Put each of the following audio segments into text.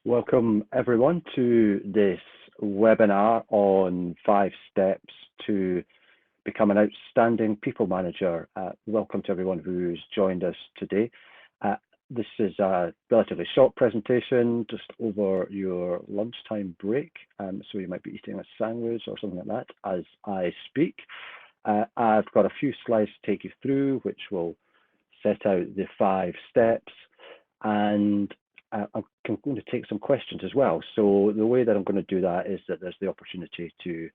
Welcome everyone to this webinar on 5 steps to become an outstanding people manager. Welcome to everyone who's joined us today. This is a relatively short presentation, just over your lunchtime break. So you might be eating a sandwich or something like that as I speak. I've got a few slides to take you through, which will set out the 5 steps. And I'm going to take some questions as well. So the way that I'm going to do that is that there's the opportunity to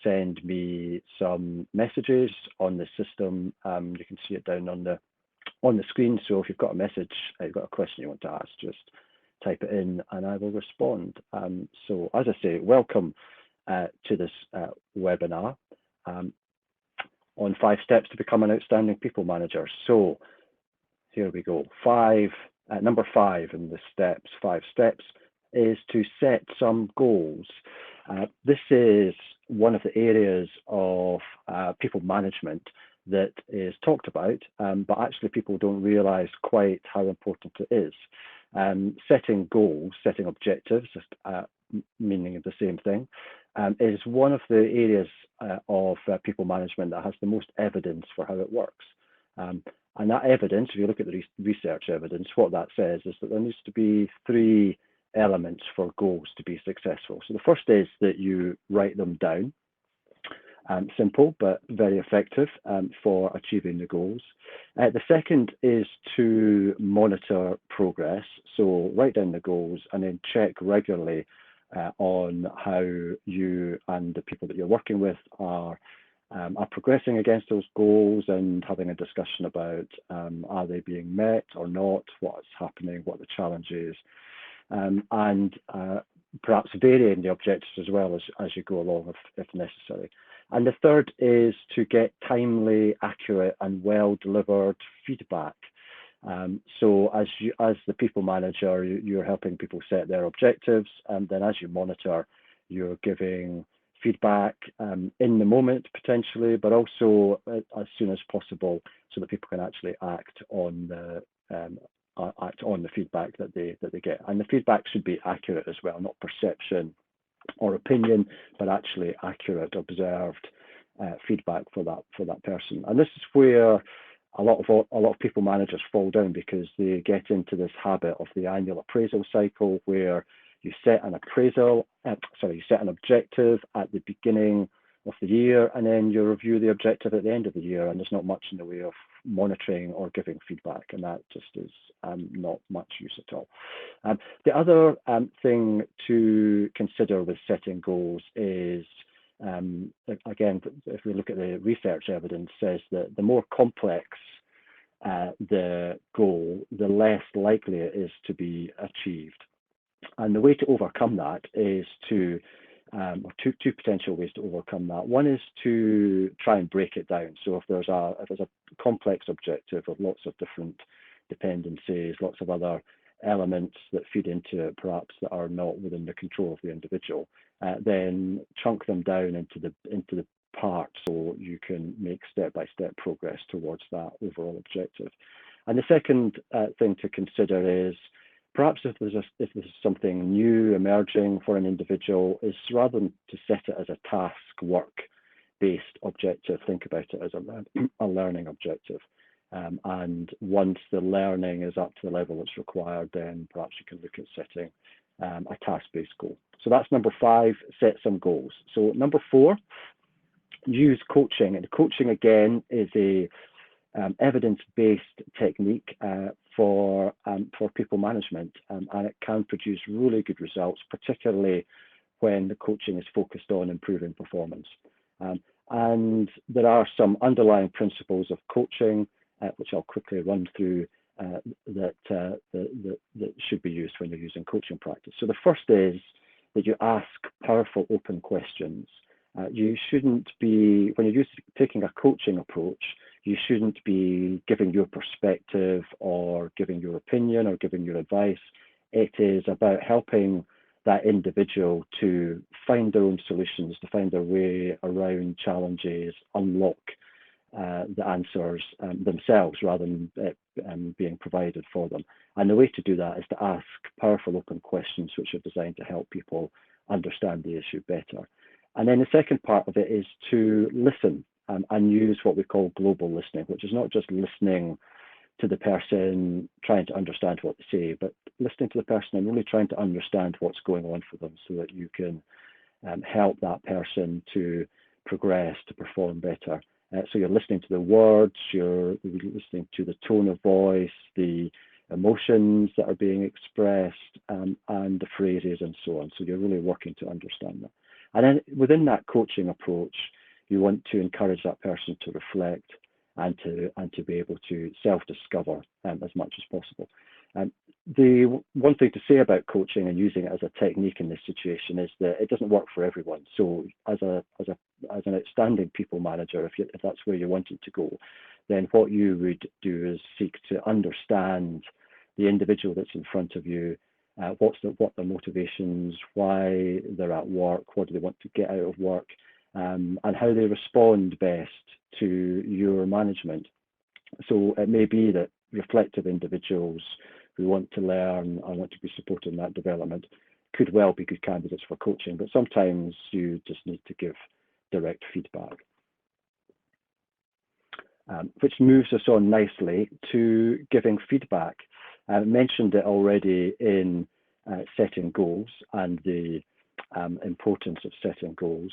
send me some messages on the system. You can see it down on the screen. So if you've got a message, you've got a question you want to ask, just type it in and I will respond. So as I say, welcome to this webinar on 5 steps to become an outstanding people manager. So here we go. Number 5 in the 5 steps is to set some goals. This is one of the areas of people management that is talked about, but actually people don't realize quite how important it is. Setting goals, setting objectives, meaning the same thing, is one of the areas of people management that has the most evidence for how it works. And that evidence, if you look at the research evidence, what that says is that there needs to be 3 elements for goals to be successful. So the first is that you write them down. Simple, but very effective for achieving the goals. The second is to monitor progress. So write down the goals and then check regularly on how you and the people that you're working with are progressing against those goals, and having a discussion about are they being met or not, what's happening, what the challenge is, and perhaps varying the objectives as well as you go along if necessary. And the third is to get timely, accurate and well delivered feedback. So as the people manager, you're helping people set their objectives, and then as you monitor, you're giving feedback in the moment potentially, but also as soon as possible, so that people can actually act on the feedback that they get. And the feedback should be accurate as well, not perception or opinion, but actually accurate, observed feedback for that person. And this is where a lot of people managers fall down, because they get into this habit of the annual appraisal cycle, where you set an objective at the beginning of the year, and then you review the objective at the end of the year, and there's not much in the way of monitoring or giving feedback, and that just is not much use at all. The other thing to consider with setting goals is, again, if we look at the research evidence, says that the more complex the goal, the less likely it is to be achieved. And the way to overcome that is two potential ways to overcome that. One is to try and break it down. So if there's a complex objective with lots of different dependencies, lots of other elements that feed into it, perhaps that are not within the control of the individual, then chunk them down into the parts, so you can make step-by-step progress towards that overall objective. And the second thing to consider is, perhaps if there's something new emerging for an individual, is rather than to set it as a task work-based objective, think about it as a learning objective. And once the learning is up to the level that's required, then perhaps you can look at setting a task-based goal. So that's number 5, set some goals. So number 4, use coaching. And coaching, again, is a evidence-based technique for people management, and it can produce really good results, particularly when the coaching is focused on improving performance. And there are some underlying principles of coaching, which I'll quickly run through, that should be used when you're using coaching practice. So the first is that you ask powerful, open questions. You shouldn't be, when you're taking a coaching approach, you shouldn't be giving your perspective or giving your opinion or giving your advice. It is about helping that individual to find their own solutions, to find their way around challenges, unlock the answers themselves rather than it being provided for them. And the way to do that is to ask powerful open questions which are designed to help people understand the issue better. And then the second part of it is to listen and use what we call global listening, which is not just listening to the person trying to understand what they say, but listening to the person and really trying to understand what's going on for them so that you can help that person to progress, to perform better. So you're listening to the words, you're listening to the tone of voice, the emotions that are being expressed, and the phrases and so on. So you're really working to understand that. And then within that coaching approach, you want to encourage that person to reflect and to be able to self-discover as much as possible. The one thing to say about coaching and using it as a technique in this situation is that it doesn't work for everyone. So as an outstanding people manager, if that's where you're wanting to go, then what you would do is seek to understand the individual that's in front of you, what their motivations, why they're at work, what do they want to get out of work, and how they respond best to your management. So it may be that reflective individuals who want to learn and want to be supported in that development could well be good candidates for coaching, but sometimes you just need to give direct feedback. Which moves us on nicely to giving feedback. I mentioned it already in setting goals and the importance of setting goals,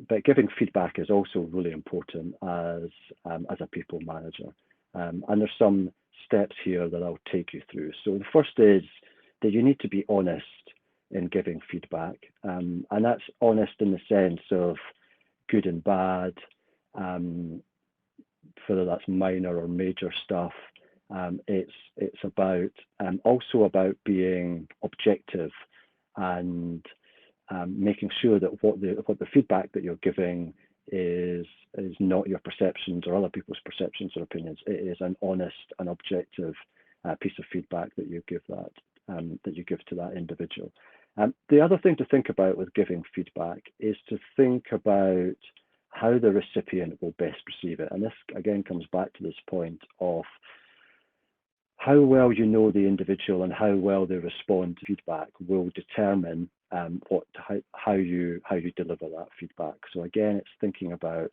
but giving feedback is also really important as a people manager. And there's some steps here that I'll take you through. So the first is that you need to be honest in giving feedback, and that's honest in the sense of good and bad, whether that's minor or major stuff. It's about also about being objective and making sure that what the feedback that you're giving is not your perceptions or other people's perceptions or opinions. It is an honest and objective piece of feedback that you give to that individual. The other thing to think about with giving feedback is to think about how the recipient will best receive it. And this again comes back to this point of how well you know the individual and how well they respond to feedback will determine how you deliver that feedback. So again, it's thinking about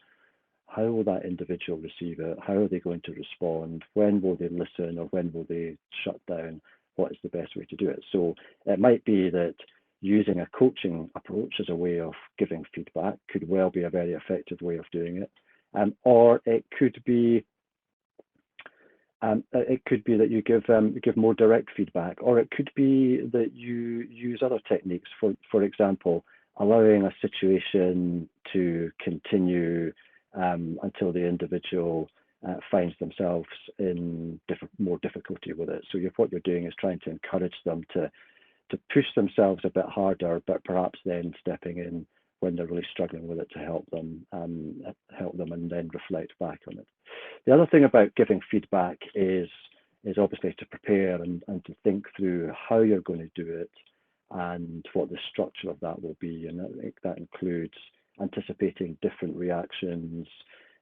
how will that individual receive it, how are they going to respond, when will they listen or when will they shut down, what is the best way to do it. So it might be that using a coaching approach as a way of giving feedback could well be a very effective way of doing it, or it could be that you give more direct feedback, or it could be that you use other techniques. For example, allowing a situation to continue until the individual finds themselves in more difficulty with it. So what you're doing is trying to encourage them to push themselves a bit harder, but perhaps then stepping in when they're really struggling with it to help them and then reflect back on it. The other thing about giving feedback is obviously to prepare and to think through how you're going to do it and what the structure of that will be. And I think that includes anticipating different reactions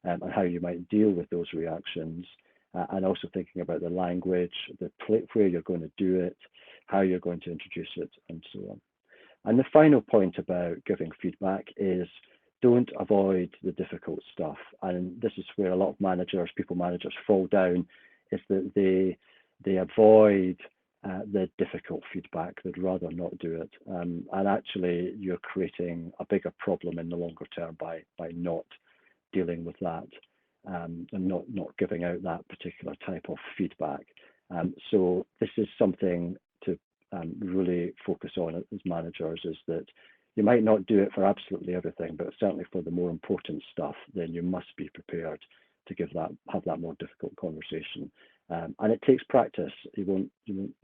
and how you might deal with those reactions, and also thinking about the language, where you're going to do it, how you're going to introduce it, and so on. And the final point about giving feedback is don't avoid the difficult stuff. And this is where a lot of people managers fall down, is that they avoid the difficult feedback. They'd rather not do it. And actually, you're creating a bigger problem in the longer term by not dealing with that and not giving out that particular type of feedback. So this is something to really focus on as managers, is that you might not do it for absolutely everything, but certainly for the more important stuff, then you must be prepared to have that more difficult conversation. And it takes practice.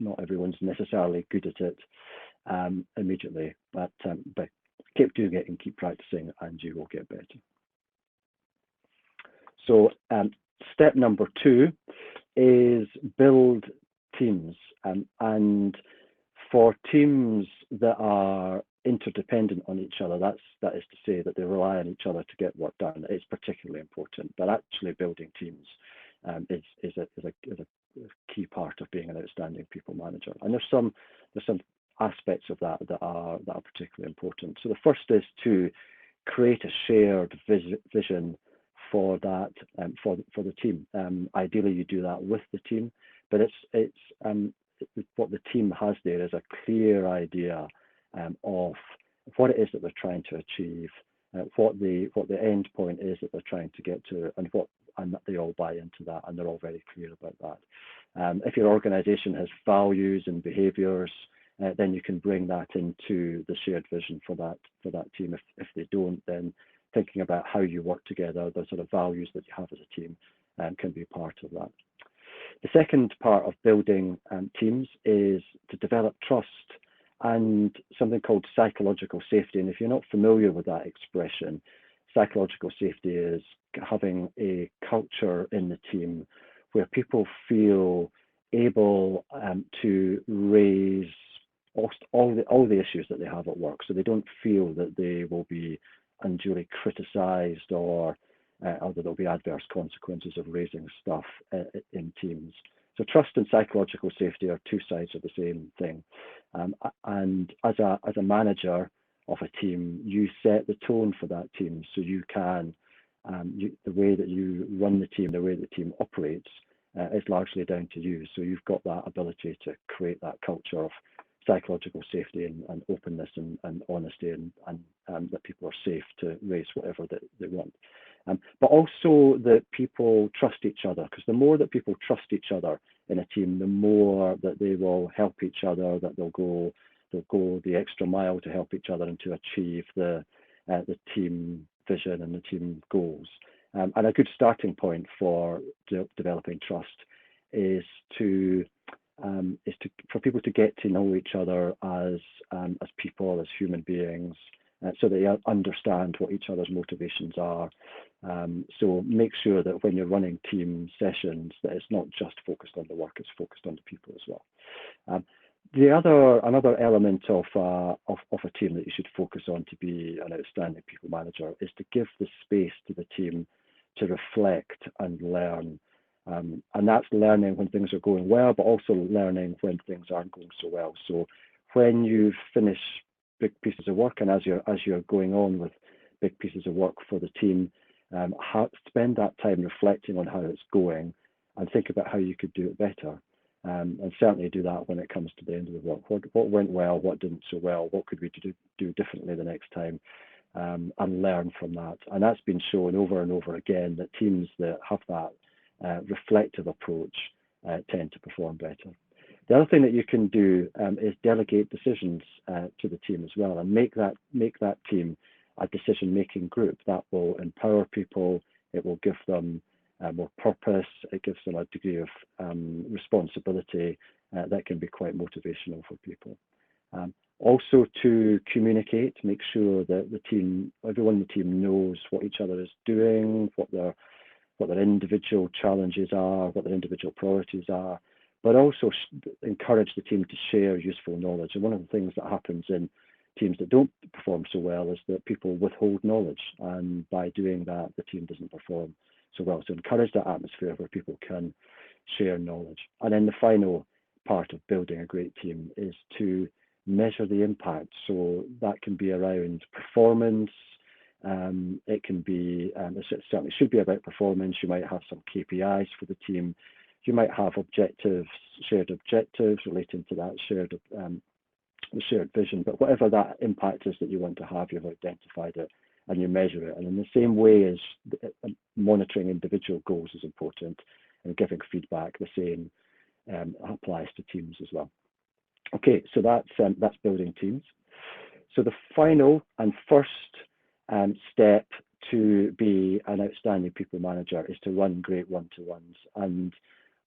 Not everyone's necessarily good at it immediately, but keep doing it and keep practicing, and you will get better. So step number 2 is build teams, and for teams that are interdependent on each other. That is to say that they rely on each other to get work done. It's particularly important. But actually, building teams is a key part of being an outstanding people manager. And there's some aspects of that that are particularly important. So the first is to create a shared vision for that for the team. Ideally, you do that with the team, but it's what the team has there is a clear idea of what it is that they're trying to achieve, what the end point is that they're trying to get to, and that they all buy into that, and they're all very clear about that. If your organisation has values and behaviours, then you can bring that into the shared vision for that team. If they don't, then thinking about how you work together, the sort of values that you have as a team, can be part of that. The second part of building teams is to develop trust and something called psychological safety. And if you're not familiar with that expression, psychological safety is having a culture in the team where people feel able to raise all the issues that they have at work, so they don't feel that they will be unduly criticised or that there'll be adverse consequences of raising stuff in teams. So trust and psychological safety are two sides of the same thing. And as a manager of a team, you set the tone for that team, so you can the way that you run the team, the way the team operates, is largely down to you. So you've got that ability to create that culture of psychological safety and openness and honesty, and that people are safe to raise whatever that they want. But also that people trust each other, because the more that people trust each other in a team, the more that they will help each other, that they'll go the extra mile to help each other and to achieve the team vision and the team goals. And a good starting point for developing trust is for people to get to know each other as people, as human beings, so that you understand what each other's motivations are. So make sure that when you're running team sessions, that it's not just focused on the work; it's focused on the people as well. Another element of a team that you should focus on to be an outstanding people manager is to give the space to the team to reflect and learn. And that's learning when things are going well, but also learning when things aren't going so well. So when you finish big pieces of work, and as you're going on with big pieces of work for the team, spend that time reflecting on how it's going and think about how you could do it better. And certainly do that when it comes to the end of the work. What went well, what didn't so well, what could we do differently the next time, and learn from that. And that's been shown over and over again that teams that have that reflective approach tend to perform better. The other thing that you can do is delegate decisions to the team as well, and make that team a decision-making group. That will empower people. It will give them more purpose. It gives them a degree of responsibility that can be quite motivational for people. Also, to communicate, make sure that everyone in the team knows what each other is doing, what their individual challenges are, what their individual priorities are, but also encourage the team to share useful knowledge. And one of the things that happens in teams that don't perform so well is that people withhold knowledge, and by doing that, the team doesn't perform so well. So encourage that atmosphere where people can share knowledge. And then the final part of building a great team is to measure the impact. So that can be around performance. It can be, it certainly should be about performance. You might have some KPIs for the team. You might have shared objectives relating to that the shared vision. But whatever that impact is that you want to have, you've identified it and you measure it. And in the same way as monitoring individual goals is important, and giving feedback, the same applies to teams as well. Okay, so that's building teams. So the final and first step to be an outstanding people manager is to run great one-to-ones. And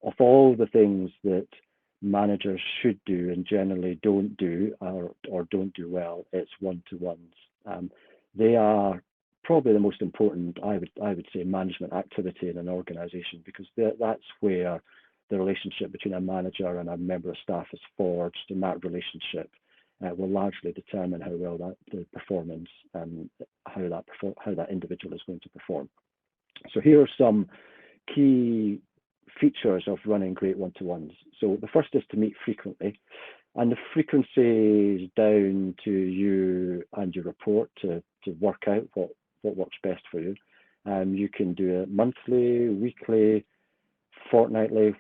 of all the things that managers should do and generally don't do or don't do well, it's one-to-ones. They are probably the most important, I would say, management activity in an organization, because that's where the relationship between a manager and a member of staff is forged, and that relationship will largely determine how well the performance, how that individual is going to perform. So here are some key features of running great one-to-ones. So the first is to meet frequently, and the frequency is down to you and your report to work out what works best for you. You can do it monthly, weekly, fortnightly.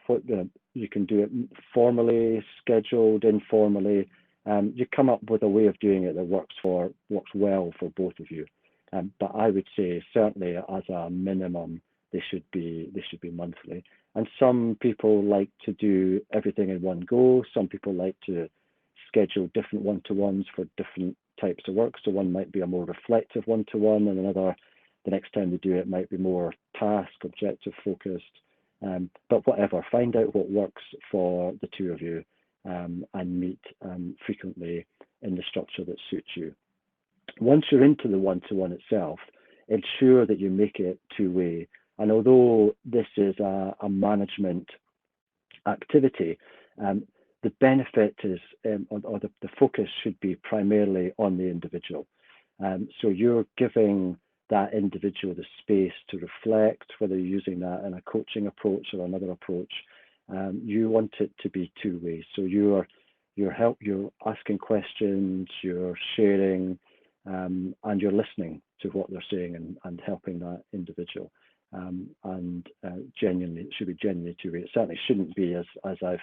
You can do it formally, scheduled, informally. You come up with a way of doing it that works well for both of you. But I would say certainly as a minimum, they should be monthly. And some people like to do everything in one go. Some people like to schedule different one-to-ones for different types of work. So one might be a more reflective one-to-one, and another, the next time they do it, might be more task, objective focused. But whatever, find out what works for the two of you, and meet frequently in the structure that suits you. Once you're into the one-to-one itself, ensure that you make it two-way. And although this is a management activity, the benefit is, or the focus should be primarily on the individual. So you're giving that individual the space to reflect, whether you're using that in a coaching approach or another approach. You want it to be two-way. So you're asking questions, you're sharing, and you're listening to what they're saying and helping that individual. Genuinely, it should be genuinely two-way. It certainly shouldn't be, as I've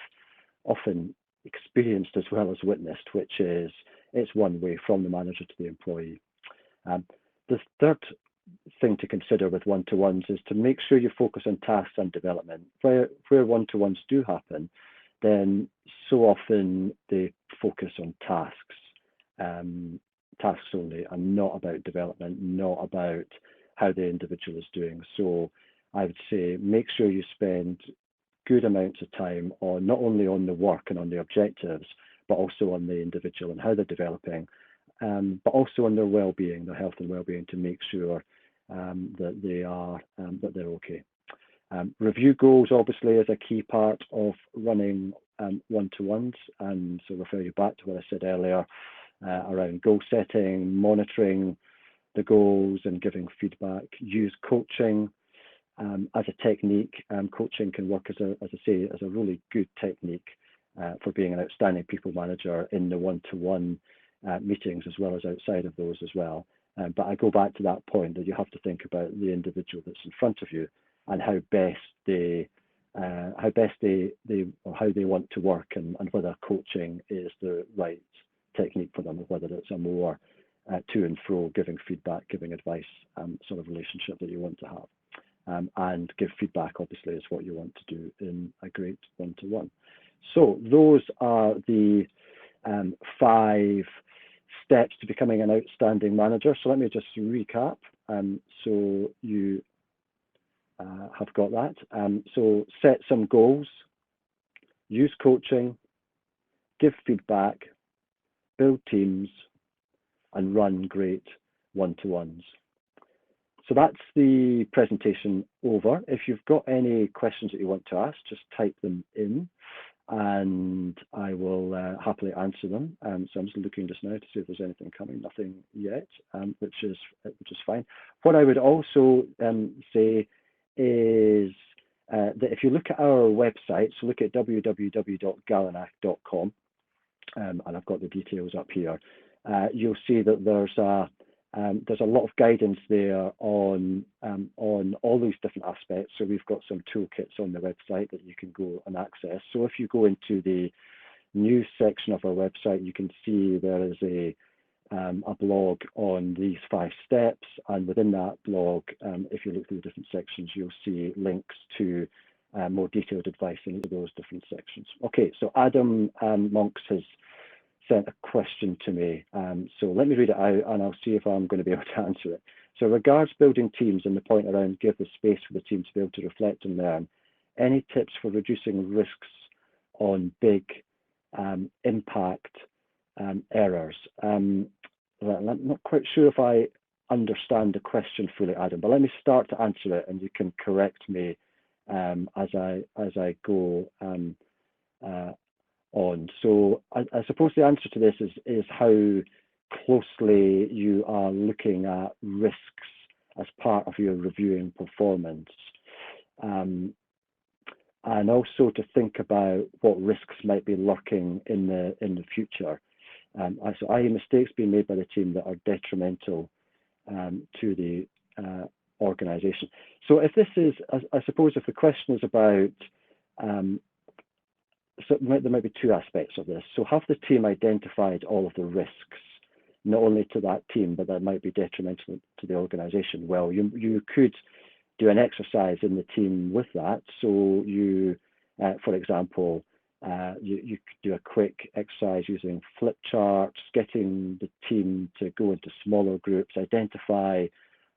often experienced as well as witnessed, which is it's one way from the manager to the employee. The third thing to consider with one-to-ones is to make sure you focus on tasks and development. Where one-to-ones do happen, then so often they focus on tasks only, and not about development, not about how the individual is doing. So I would say make sure you spend good amounts of time on not only on the work and on the objectives, but also on the individual and how they're developing, but also on their well-being, their health and well-being, to make sure that they're okay. Review goals obviously is a key part of running one-to-ones, and so refer you back to what I said earlier around goal setting, monitoring the goals and giving feedback. Use coaching as a technique. Coaching can work as a really good technique for being an outstanding people manager in the one-to-one meetings, as well as outside of those as well. But I go back to that point that you have to think about the individual that's in front of you and how best they want to work, and whether coaching is the right technique for them, or whether it's a more to and fro, giving feedback, giving advice sort of relationship that you want to have. And give feedback obviously is what you want to do in a great one-to-one. So those are the 5 steps to becoming an outstanding manager. So let me just recap. So you have got that. So set some goals, use coaching, give feedback, build teams, and run great one-to-ones. So that's the presentation over. If you've got any questions that you want to ask, just type them in and I will happily answer them. So I'm just looking just now to see if there's anything coming. Nothing yet, which is fine. What I would also say is that if you look at our website, so look at www.galanach.com, and I've got the details up here, you'll see that there's a lot of guidance there on all these different aspects. So we've got some toolkits on the website that you can go and access. So if you go into the news section of our website, you can see there is a blog on these 5 steps, and within that blog, if you look through the different sections, you'll see links to more detailed advice in each of those different sections. Okay, so Adam Monks has sent a question to me. So let me read it out and I'll see if I'm going to be able to answer it. So regards building teams and the point around give the space for the team to be able to reflect and learn, any tips for reducing risks on big impact errors? I'm not quite sure if I understand the question fully, Adam, but let me start to answer it and you can correct me as I go on. So I suppose the answer to this is how closely you are looking at risks as part of your reviewing performance. And also to think about what risks might be lurking in the future. So i.e. mistakes being made by the team that are detrimental to the organization. So if this is, I suppose if the question is about, so there might be two aspects of this. So have the team identified all of the risks, not only to that team, but that might be detrimental to the organization? Well, you could do an exercise in the team with that. So you, for example, you could do a quick exercise using flip charts, getting the team to go into smaller groups, identify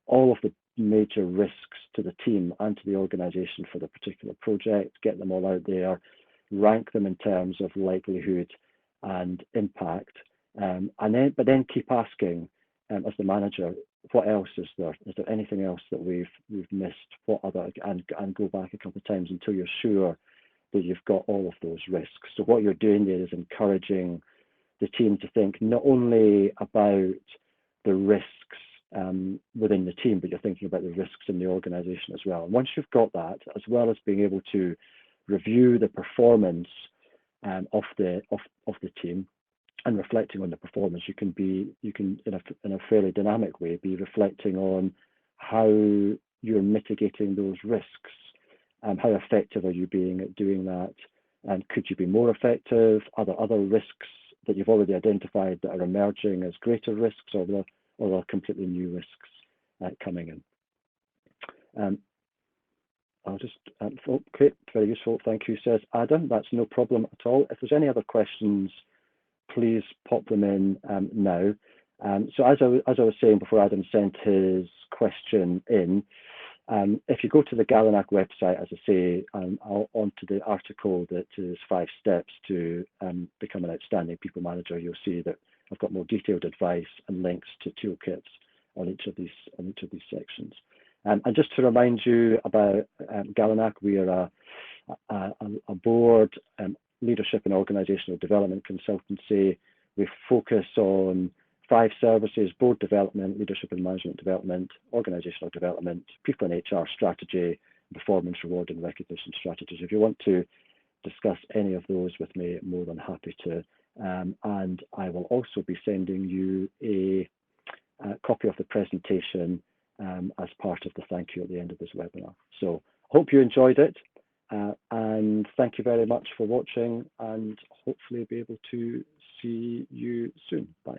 all of the major risks to the team and to the organization for the particular project, get them all out there, rank them in terms of likelihood and impact, but then keep asking, as the manager, what else is there? Is there anything else that we've missed? What other, and go back a couple of times until you're sure that you've got all of those risks. So what you're doing there is encouraging the team to think not only about the risks within the team, but you're thinking about the risks in the organization as well. And once you've got that, as well as being able to review the performance of the team and reflecting on the performance, you can in a fairly dynamic way be reflecting on how you're mitigating those risks. How effective are you being at doing that? And could you be more effective? Are there other risks that you've already identified that are emerging as greater risks, or are completely new risks coming in? I'll just, okay, very useful, thank you, says Adam. That's no problem at all. If there's any other questions, please pop them in now. So as I was saying before Adam sent his question in, if you go to the Gallinack website, as I say, onto the article that is 5 steps to become an outstanding people manager, you'll see that I've got more detailed advice and links to toolkits on each of these sections. And just to remind you about Gallinack, we are a board leadership and organisational development consultancy. We focus on 5 services: board development, leadership and management development, organisational development, people and HR strategy, performance, reward and recognition strategies. If you want to discuss any of those with me, I'm more than happy to. And I will also be sending you a copy of the presentation as part of the thank you at the end of this webinar. So hope you enjoyed it, and thank you very much for watching, and hopefully be able to see you soon. Bye.